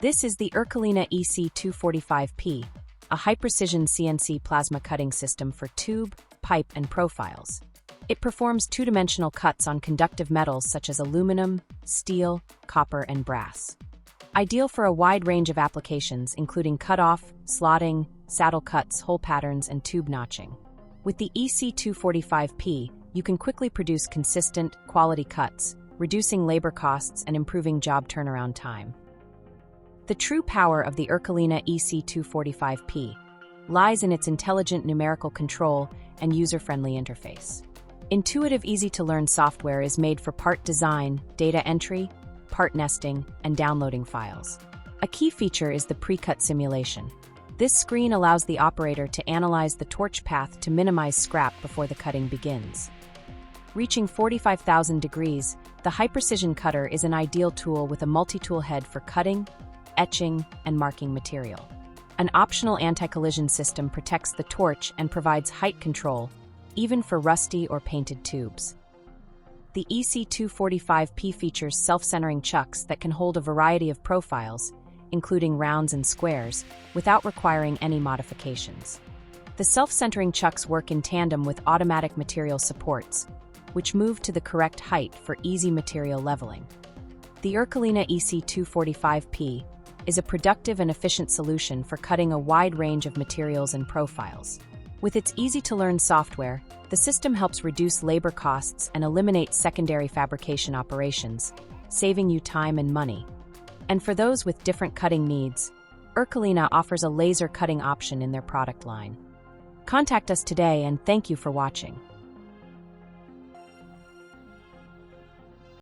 This is the Ercolina EC245P, a high-precision CNC plasma cutting system for tube, pipe, and profiles. It performs two-dimensional cuts on conductive metals such as aluminum, steel, copper, and brass. Ideal for a wide range of applications, including cut-off, slotting, saddle cuts, hole patterns, and tube notching. With the EC245P, you can quickly produce consistent, quality cuts, reducing labor costs and improving job turnaround time. The true power of the Ercolina EC245P lies in its intelligent numerical control and user-friendly interface. Intuitive, easy-to-learn software is made for part design, data entry, part nesting, and downloading files. A key feature is the pre-cut simulation. This screen allows the operator to analyze the torch path to minimize scrap before the cutting begins. Reaching 45,000 degrees, the high-precision cutter is an ideal tool with a multi-tool head for cutting, etching, and marking material. An optional anti-collision system protects the torch and provides height control, even for rusty or painted tubes. The EC245P features self-centering chucks that can hold a variety of profiles, including rounds and squares, without requiring any modifications. The self-centering chucks work in tandem with automatic material supports, which move to the correct height for easy material leveling. The Ercolina EC245P is a productive and efficient solution for cutting a wide range of materials and profiles. With its easy-to-learn software, the system helps reduce labor costs and eliminate secondary fabrication operations, saving you time and money. And for those with different cutting needs, Ercolina offers a laser cutting option in their product line. Contact us today and thank you for watching.